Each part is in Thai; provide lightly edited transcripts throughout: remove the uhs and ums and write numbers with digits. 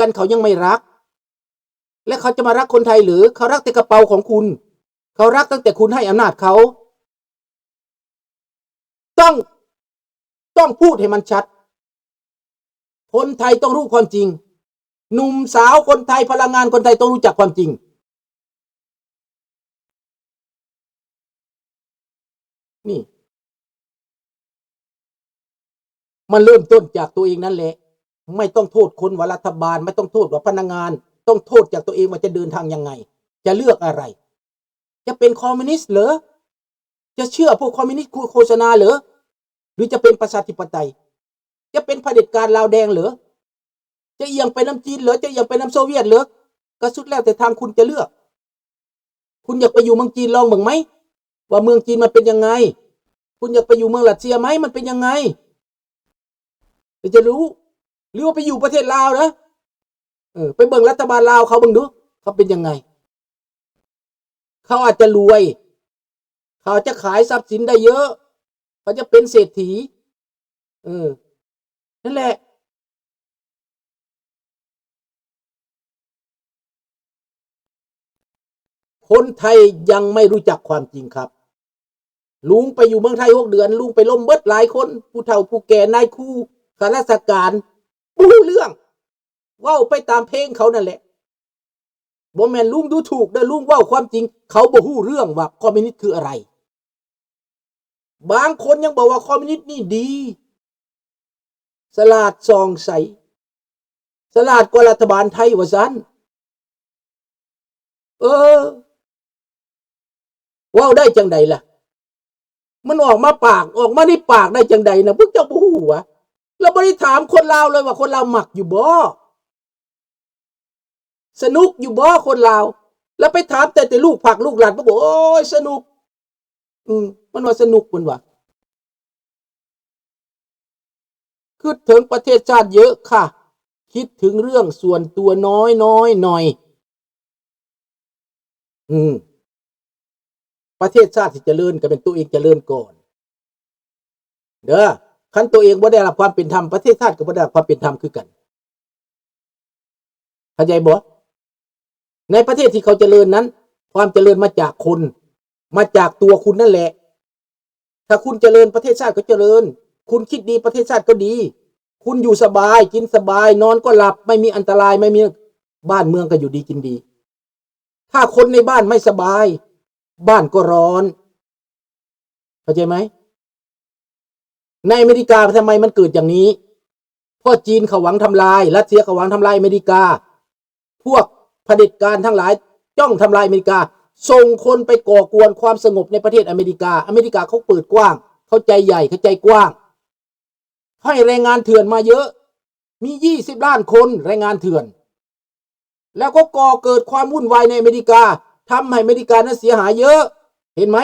กันเขายังไม่รักและเขาจะมารักคนไทยหรือเขารักแต่กระเป๋าของคุณเขารักตั้งแต่คุณให้อำนาจเขาต้องพูดให้มันชัดคนไทยต้องรู้ความจริงหนุ่มสาวคนไทยพลังงานคนไทยต้องรู้จักความจริงนี่มันเริ่มต้นจากตัวเองนั่นแหละไม่ต้องโทษคนว่ารัฐบาลไม่ต้องโทษว่าพนักงานต้องโทษจากตัวเองว่าจะเดินทางยังไงจะเลือกอะไรจะเป็นคอมมิวนิสต์เหรอจะเชื่อพวกคอมมิวนิสต์โฆษณาเหรอหรือจะเป็นประชาธิปไตยจะเป็นเผด็จการลาวแดงเหรอจะเอียงไปน้ำจีนเหรอจะเอียงไปน้ำโซเวียตเหรอก็สุดแล้วแต่ทางคุณจะเลือกคุณอยากไปอยู่เมืองจีนลองเมืองไหมว่าเมืองจีนมันเป็นยังไงคุณอยากไปอยู่เมืองรัสเซียไหมมันเป็นยังไงจะรู้หรือว่าไปอยู่ประเทศลาวนะไปเบิ่งรัฐบาลลาวเขาเบิ่งดูเขาเป็นยังไงเขาอาจจะรวยเขาจะขายทรัพย์สินได้เยอะเขาจะเป็นเศรษฐีนั่นแหละคนไทยยังไม่รู้จักความจริงครับลุงไปอยู่เมืองไทย6 เดือนลุงไปล้มเบิดหลายคนผู้เฒ่าผู้แก่นายครูข้าราชการบ่รู้เรื่องว้าไปตามเพลงเขานั่นแหละบ่แม่นลุงดูถูกเด้อลุงว้าความจริงเขาบ่รู้เรื่องว่าคอมมิวนิสต์คืออะไรบางคนยังบอกว่าคอมมิวนิสต์นี่ดีสลาดซองใสสลาดกว่ารัฐบาลไทยว่าซั่นว้าได้จังใดล่ะมันออกมาปากออกมาในปากได้จังใดนะพวกเจ้าบ่ฮู้วะเราบ่ได้ถามคนลาวเลยว่าคนลาวมักอยู่บ่สนุกอยู่บ่คนลาวแล้วไปถามแต่ลูกผักลูกหลานบอกโอ้ยสนุกมันว่าสนุกมันว่าคิดถึงประเทศชาติเยอะค่ะคิดถึงเรื่องส่วนตัวน้อยหน่อยประเทศชาติที่เจริญก็เป็นตัวเองเจริญก่อนเด้อคันตัวเองบ่ได้รับความเป็นธรรมประเทศชาติก็บ่ได้รับความเป็นธรรมคือกันเข้าใจบ่ในประเทศที่เขาเจริญนั้นความเจริญมาจากคนมาจากตัวคุณนั่นแหละถ้าคุณเจริญประเทศชาติก็เจริญคุณคิดดีประเทศชาติก็ดีคุณอยู่สบายกินสบายนอนก็หลับไม่มีอันตรายไม่มีบ้านเมืองก็อยู่ดีกินดีถ้าคนในบ้านไม่สบายบ้านก็ร้อนเข้าใจไหมในอเมริกาทำไมมันเกิดอย่างนี้เพราะจีนเขาหวังทำลายรัสเซียเขาหวังทำลายอเมริกาพวกเผด็จการทั้งหลายจ้องทำลายอเมริกาส่งคนไปก่อกวนความสงบในประเทศอเมริกาเขาเปิดกว้างเขาใจใหญ่เขาใจกว้างให้แรงงานเถื่อนมาเยอะมี20 ล้านคนแรงงานเถื่อนแล้วก็ก่อเกิดความวุ่นวายในอเมริกาทำให้อเมริกานั้นเสียหายเยอะเห็นไหม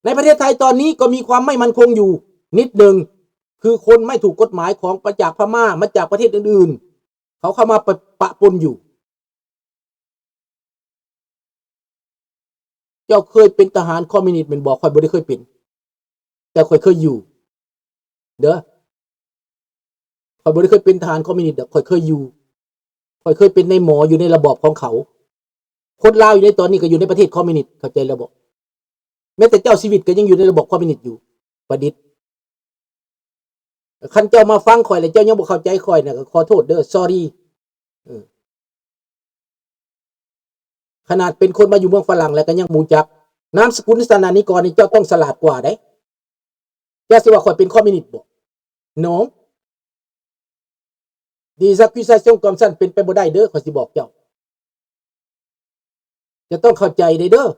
ในประเทศไทยตอนนี้ก็มีความไม่มั่นคงอยู่นิดหนึ่งคือคนไม่ถูกกฎหมายของมาจากพม่ามาจากประเทศอื่นๆเขาเข้ามาปะปนอยู่เจ้าเคยเป็นทหารคอมมิวนิสต์เป็นบอกค่อยบ่ได้เคยเป็นแต่ค่อยเคยอยู่เด้อค่อยบ่ได้เคยเป็นทหารคอมมิวนิสต์ค่อยเคยอยู่ค่อยเคยเป็นในหมออยู่ในระบอบของเขาคนลาวอยู่ในตอนนี้ก็อยู่ในประเทศคอมมิวนิสต์เข้าใจระบบแม้แต่เจ้าชีวิตก็ยังอยู่ในระบบคอมมิวนิสต์อยู่ประดิษฐ์คันเจ้ามาฟังข่อยแล้วเจ้ายังบ่เข้าใจข่อยน่ะก็ขอโทษเด้อ sorry ขนาดเป็นคนมาอยู่เมืองฝรั่งแล้วก็ยังมูจักนามสกุลสนานิกรนี่เจ้าต้องสลาดกว่าได้อย่าสิว่าข่อยเป็นคอมมิวนิสต์บ่ non des accusations comme ça เป็นไปบ่ได้เด้อข่อยสิบอกเจ้าจะต้องเข้าใจเด้อ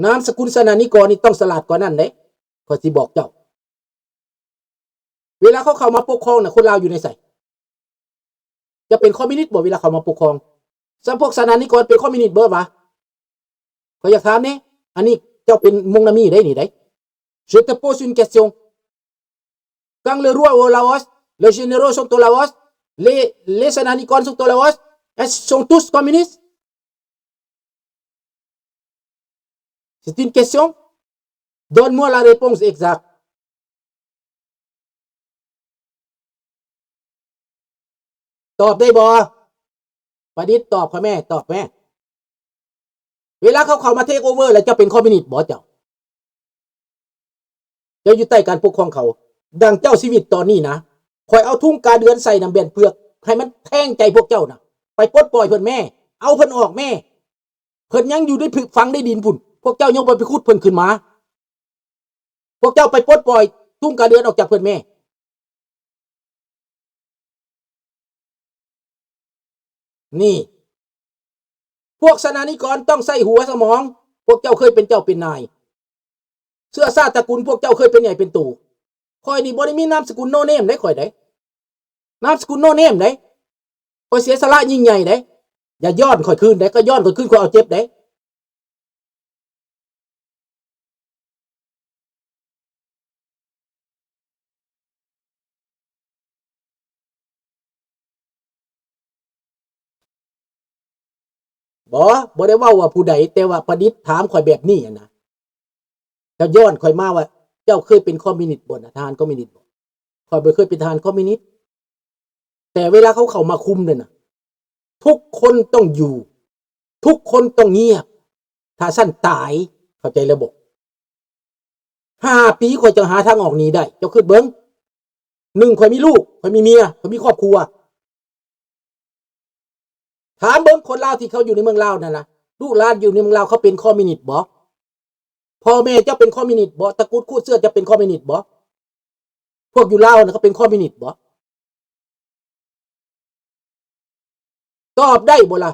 นามสกุลสนานิกรนี่ต้องสลาดกว่านั้นเด้ข่อยสิบอกเจ้าเวลาเขาเข้ามาปกครองน่ะคนลาวอยู่ในไสจะเป็นคอมมิวนิสต์บ่เวลาเขามาปกครองซัมพวกสนานิกรเป็นคอมมิวนิสต์บ่วะขอยอยากถามนี่อันนี้เจ้าเป็นมงนามีได้นี่ได้ Je te pose une question quand le roi au Laos les généraux sont au Laos les sananikon sont au Laos est-ce qu'ils sont tous communistes c'est une question donne-moi la réponse exacte ตอบได้บ่ประดิษฐ์ตอบค่ะแม่ตอบแม่เวลาเขาเข้ามาเทคโอเวอร์แล้วจะเป็นคอมมิวนิสต์บ่เจ้าอยู่ใต้การปกครองเขาดังเจ้าชีวิตตอนนี้นะคอยเอาทุ่งกาเดือนใส่น้ำเบียนเปลือกให้มันแทงใจพวกเจ้านะไปปลดปล่อยเพิ่นแม่เอาเพิ่นออกแม่เพิ่นยังอยู่ได้ผึกฟังได้ดินพุ่นพวกเจ้ายังไปขุดเพิ่นขึ้นมาพวกเจ้าไปปลดปล่อยทุ่งกาเดือนออกจากเพิ่นแม่นี่พวกสนานิกรต้องใส่หัวสมองพวกเจ้าเคยเป็นเจ้าเป็นนายเสื้อซาตระกูลพวกเจ้าเคยเป็นใหญ่เป็นตู่คอยนี่บ่ได้มีนามสกุลโนเนมได้คอยได้นามสกุลโนเนมได้คอยเสียสละยิ่งใหญ่ได้อย่าย้อนคอยคืนได้ก็ย้อนคอยคืนคอยเอาเจ็บได้บ่ได้ว่าผู้ใดแต่ว่าประดิษฐ์ถามคอยแบบนี้นะจะย้อนคอยมาว่าเจ้าเคยเป็นคอมมิวนิสต์บ่นะทหารคอมมิวนิสต์บ่คอยบ่เคยเป็นทหารคอมมิวนิสต์แต่เวลาเขาเข้ามาคุมเนี่ยนะทุกคนต้องอยู่ทุกคนต้องเงียบถ้าสั้นตายเข้าใจระบบ5 ปีคอยจะหาทางออกนี้ได้เจ้าคิดเบิ่ง1คอยมีลูกคอยมีเมียคอยมีครอบครัวถามเบิ่งคนลาวที่เขาอยู่ในเมืองลาวนั่นนะลูกหลานอยู่ในเมืองลาวเขาเป็นคอมมิวนิสต์บ่พ่อแม่เจ้าเป็นคอมมิวนิสต์บ่ตระกูลคูดเสื้อจะเป็นคอมมิวนิสต์บ่พวกอยู่ลาวนะเขาเป็นคอมมิวนิสต์บ่ตอบได้บ่ล่ะ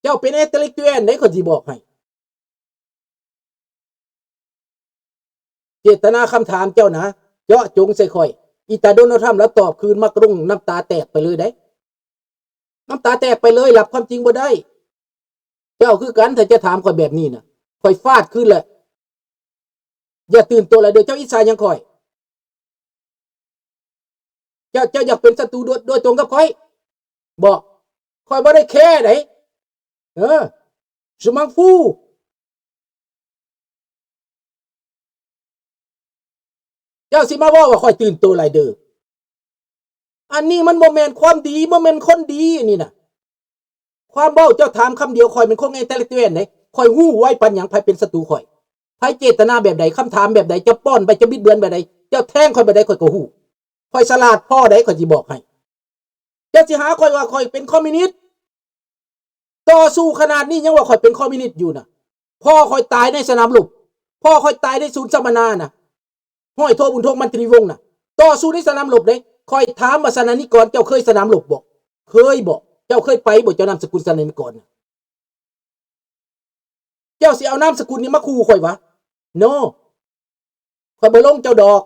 เจ้าเป็นเอเตลิกเตนได้คนสิบอกให้เจตนาคำถามเจ้านะเจาะจงใส่ข่อยอีตาโดนทำแล้วตอบคืนมากรุงน้ำตาแตกไปเลยได้น้ำตาแตกไปเลยหลับความจริงบ่ได้เจ้าคือกันถ้าจะถามข่อยแบบนี้นะข่อยฟาดขึ้นแหละอย่าตื่นตัวเลยเดี๋ยวเจ้าอิสายังข่อยเจ้าอยากเป็นศัตรูโดยตรงกับข่อยบอกข่อยบ่ได้แค่ไหนสมังฟูเจ้าสิมาว่าข่อยตื่นตัวไรเด้ออันนี้มันบ่แม่นความดีบ่แม่นคนดีนี่นะความเบ้าเจ้าถามคำเดียวข่อยเป็นคงไอ้เตลิกเวนไหนข่อยหู้ไว้ปัญญังไผเป็นศัตรูข่อยไผเจตนาแบบใดคำถามแบบใดจะป้อนไปจะบิดเบือนแบบใดเจ้าแทงข่อยแบบใดข่อยก็หู้ข่อยฉลาดพ่อใดข่อยสิบอกให้เจ้าสิหาข่อยว่าข่อยเป็นคอมมิวนิสต์ต่อสู้ขนาดนี้ยังว่าข่อยเป็นคอมมิวนิสต์อยู่นะพ่อข่อยตายในสนามรบพ่อข่อยตายในศูนย์สัมมนานะห้อยโทบุญทงมันตรีวงศ์นะต่อสู้ในสนามรบเลยข่อยถามว่าสนานิกรเจ้าเคยสนามรบบ่เคยบ่เจ้าเคยไปบ่เจ้านามสกุลสนานิกรเจ้าสิเอานามสกุลนี้มาขู่ข่อยวะโนข่อยบ่ลงเจ้าดอก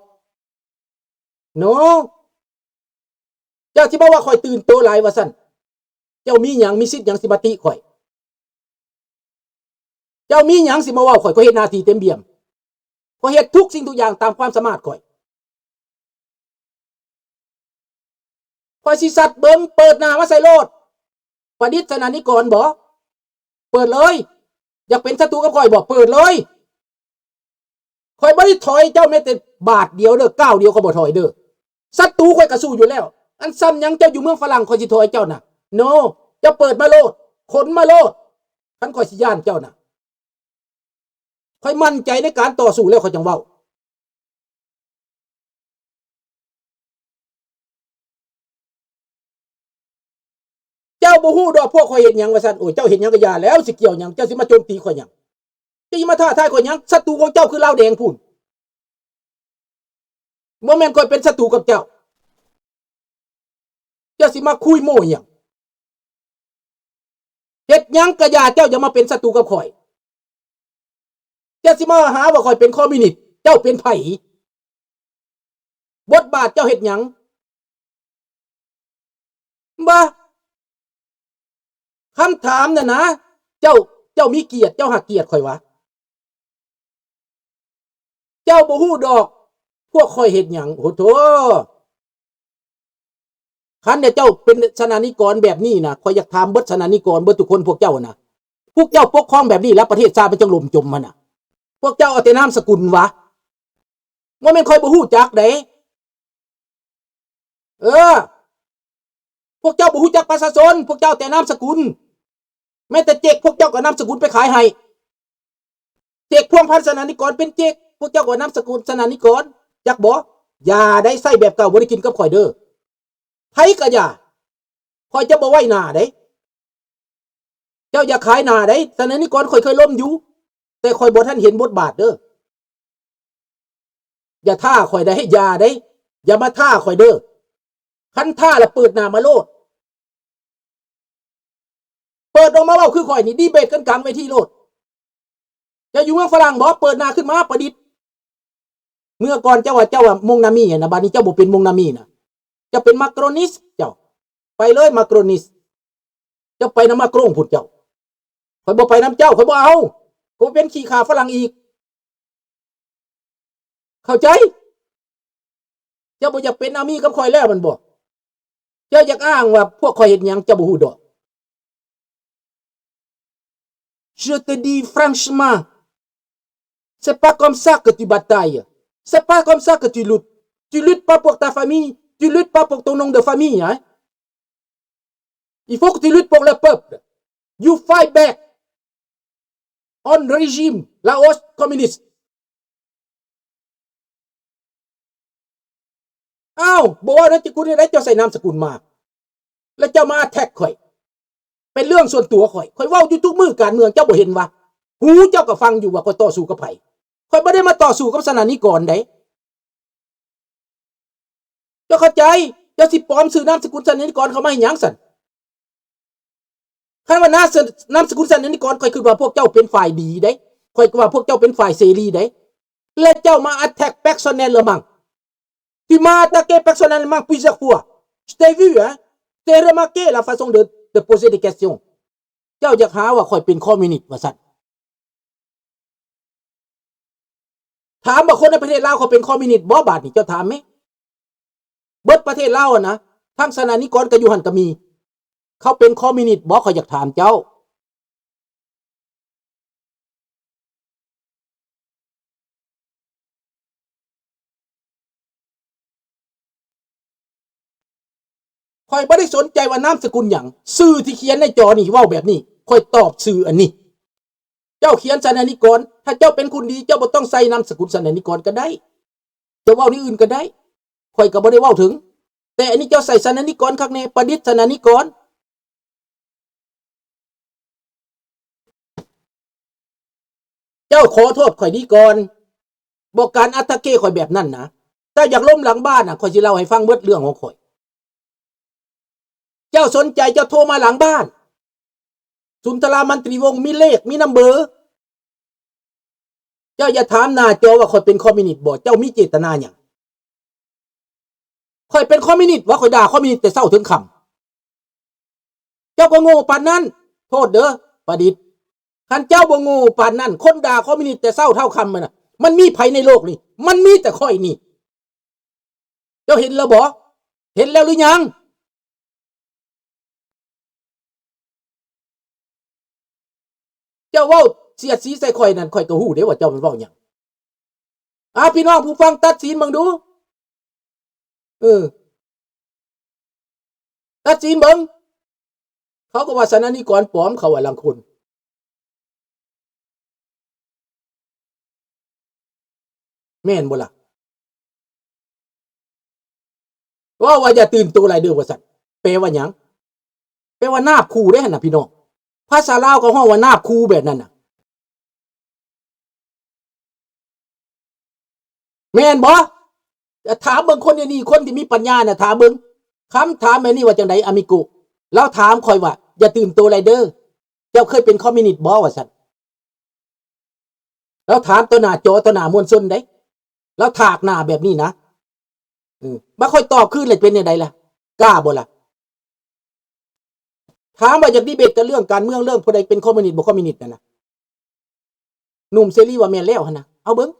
โนเจ้าที่บอกว่าข่อยตื่นโตหลายว่าซั่นเจ้ามีหยังมีสิทธิ์หยังสิมาติข่อยเจ้ามีหยังสิมาว่าข่อยก็เฮ็ดหน้าที่เต็มเปี่ยมข่อยเฮ็ดทุกสิ่งทุกอย่างตามความสามารถข่อยสิสัตว์เบิ่งเปิดหน้ามาใส่โลดประดิษฐ์สนานิกรบ่เปิดเลยอยากเป็นศัตรูกับข่อยบ่เปิดเลยข่อยบ่ได้ถอยเจ้าแม้แต่บาทเดียวเด้อก้าวเดียวก็บ่ถอยเด้อศัตรูข่อยก็สู้อยู่แล้วอันซ้ำยังเจ้าอยู่เมืองฝรั่งข่อยสิถอยเจ้าน่ะโนเจ้าเปิดมาโลดขนมาโลดคันข่อยสิย่านเจ้าน่ะข่อยมั่นใจในการต่อสู้แล้วข่อยจังเว้าเจ้าบ่ฮู้ดอกพวกข่อยเฮ็ดหยังว่าซั่นโอ้ยเจ้าเฮ็ดหยังก็อย่าแล้วสิเกี่ยวหยังเจ้าสิมาโจมตีข่อยหยังจะมาท้าทายข่อยหยังศัตรูของเจ้าคือลาวแดงพุ่นบ่แม่นข่อยเป็นศัตรูกับเจ้าสิมาคุยโม่หยังเฮ็ดหยังก็อย่าเจ้าอย่ามาเป็นศัตรูกับข่อยสิมาหาว่าข่อยเป็นคอมมิวนิสต์เจ้าเป็นไผบทบาทเจ้าเฮ็ดหยังบ่คำถามน่ะนะเจ้ามีเกียรติเจ้าหักเกียรติข่อยวะเจ้าบ่ฮู้ดอกพวกข่อยเฮ็ดหยังโอ้โธ่คันเนี่ยเจ้าเป็นสนานิกรแบบนี้นะข่อยอยากถามเบิดสนานิกรเบิดทุกคนพวกเจ้านะพวกเจ้าปกครองแบบนี้แล้วประเทศชาติมันจังล่มจมมันน่ะพวกเจ้าเอาแต่นามสกุลวะว่าแม่นข่อยบ่ฮู้จักเด้ เออพวกเจ้าบ่ฮู้จักประชาชนพวกเจ้าแต่นามสกุลแม้แต่เจ๊กพวกเจ้าก็นามสกุลไปขายให้เจ๊กพวงพันธ์สนานิกรเป็นเจ๊กพวกเจ้าก็นามสกุลสนานิกรจักบ่อย่าได้ใส่แบบเก่าบ่ได้กินกับข่อยเด้อไผก็อย่าข่อยจะบ่ไว้หน้าเด้เจ้าอย่าขายหน้าเด้สนานิกรข่อยเคยล้มอยู่แต่ข่อยบ่ทันเห็นบทบาทเด้ออย่าท่าข่อยได้อย่าได้อย่ามาท่าข่อยเด้อคันท่าแล้วเปิดหน้ามาโลดเปิดออกมาเว้าคือข่อยนี่ดีเบตกันกลางเวทีโลดจะอยู่เมืองฝรั่งบ่เปิดหน้าขึ้นมาประดิษฐ์เมื่อก่อนเจ้าว่ามงนามีนะบัดนี้เจ้าบ่เป็นมงนามีนะจะเป็นมาโครนิสเจ้าไปเลยมาโครนิสเจ้าไปนำมาโครงพุ่นเจ้าข่อยบ่ไปนำเจ้าข่อยบ่เอาข่อยเป็นขี้ข่าฝรั่งอีกเข้าใจเจ้าบ่อยากเป็นอามีกับข่อยแล้วมันบ่เจ้าอยากอ้างว่าพวกข่อยเฮ็ดหยังเจ้าบ่ฮู้ดอก Je te dis franchement c'est pas comme ça que tu batailles c'est pas comme ça que tu luttes pas pour ta famille tu luttes pas pour ton nom de famille hein il faut que tu luttes pour le peuple you fight back on régime Laos communiste อ้าวบอกว่านั่นจะกูได้เจ้าใส่นามสกุลมาแล้วเจ้ามาแท็กข่อยเป็นเรื่องส่วนตัวข่อยเว้าอยู่ทุกมื้อการเมืองเจ้าบ่เห็นวะหูเจ้าก็ฟังอยู่ว่าข่อยต่อสู้กับไผข่อยบ่ได้มาต่อสู้กับสนานิกรได้เจ้าเข้าใจเจ้าสิปลอมชื่อนามสกุลสนานิกรเขามาให้หยังซั่นคันว่านามสกุลสนานิกรข่อยคิดว่าพวกเจ้าเป็นฝ่ายดีได้ข่อยคิดว่าพวกเจ้าเป็นฝ่ายเสรีได้และเจ้ามาattack personnellement tu m'as attaqué personnellement plusieurs fois je t'ai vu hein j'ai remarqué la façon de poser des questions เจ้าอยากหาว่าข่อยเป็นคอมมิวนิสต์ว่าซั่นถามว่าคนในประเทศลาวเขาเป็นคอมมิวนิสต์บ่บาดนี่เจ้าถามมั้ยเบิดประเทศลาวอ่ะนะทั้งสนานิกรก็อยู่หั่นก็มีเขาเป็นคอมมิวนิสต์บ่เขาอยากถามเจ้าข่อยบ่ได้สนใจว่านามสกุลหยังชื่อที่เขียนในจอนี่เว้าแบบนี้ข่อยตอบชื่ออันนี้เจ้าเขียนสนานิกรถ้าเจ้าเป็นคนดีเจ้าบ่ต้องใส่นามสกุลสนานิกรก็ได้จะเว้านี่อื่นก็ได้ข่อยก็บ่ได้เว้าถึงแต่อันนี้เจ้าใส่สนานิกรคักแน่ประดิษฐ์สนานิกรเจ้าขอโทษข่อยดีก่อนบอกการอัตตะเกข่อยแบบนั้นนะถ้าอยากล้มหลังบ้านน่ะข่อยสิเล่าให้ฟังเบิดเรื่องของข่อยเจ้าสนใจเจ้าโทรมาหลังบ้านสุนทรามันตรีวงศ์มีเลขมีนัมเบอร์เจ้าอย่าถามหน้าจอว่าข่อยเป็นคอมมิวนิสต์บ่เจ้ามีเจตนาหยังข่อยเป็นคอมมิวนิสต์ว่าข่อยด่าคอมมิวนิสต์แต่เช้าถึงค่ำเจ้าก็โง่ปานนั้นโทษเด้อประดิษฐ์คันเจ้าบ่โง่ปานนั้นคนด่าคอมมิวนิสต์แต่เช้าเท่าค่ำมันน่ะมันมีไผในโลกนี้มันมีแต่ข่อยนี่เจ้าเห็นแล้วบ่เห็นแล้วหรือยังเจ้าเว้าเสียดสีใส่ข่อยนั่นข่อยก็ฮู้เด้ว่าเจ้ามันเว้าหยังพี่น้องผู้ฟังตัดสินเบิ่งดูตัดสินเบิ่งเขาก็ว่าสนานิกรปลอมเขาว่าลังคนแม่นบ่ล่ะว่าอย่าตื่นตัวหลายเด้อว่าซั่นแปลว่าหยังแปลว่านาบคู่เด้หั่นน่ะพี่น้องภาษาลาวก็ฮ้องว่านาบคู่แบบนั้นน่ะแม่นบ่ถามเบิ่งคนนี่คนที่มีปัญญาน่ะถามเบิ่งคำถามแบบนี้ว่าจังได๋อามิโกแล้วถามข่อยว่าอย่าตื่นตัวหลายเด้อเจ้าเคยเป็นคอมมิวนิสต์บ่ว่าซั่นแล้วถามต่อหน้าจอต่อหน้ามวลชนได้แล้วถากหน้าแบบนี้นะบ่ค่อยตอบคืนเลยเป็นจังได๋ล่ะกล้าบ่ล่ะถามว่าอยากดีเบตกันเรื่องการเมืองเรื่องผู้ใดเป็นคอมมิวนิสต์บ่คอมมิวนิสต์นั่นน่ะหนุ่มเสรีว่าแม่นแล้วหั่นน่ะเอาเบิ่ง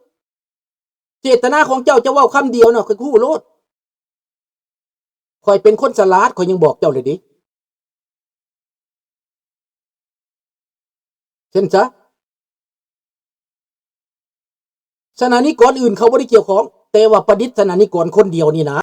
เจตนาของเจ้าจะเว้าคำเดียวเนาะคือฮู้โลดข่อยเป็นคนฉลาดข่อยยังบอกเจ้าเลยดิเช่นซะสนานิกรอื่นเขาบ่ได้เกี่ยวข้องแต่ว่าประดิษฐ์สนานิกรคนเดียวนี่นะ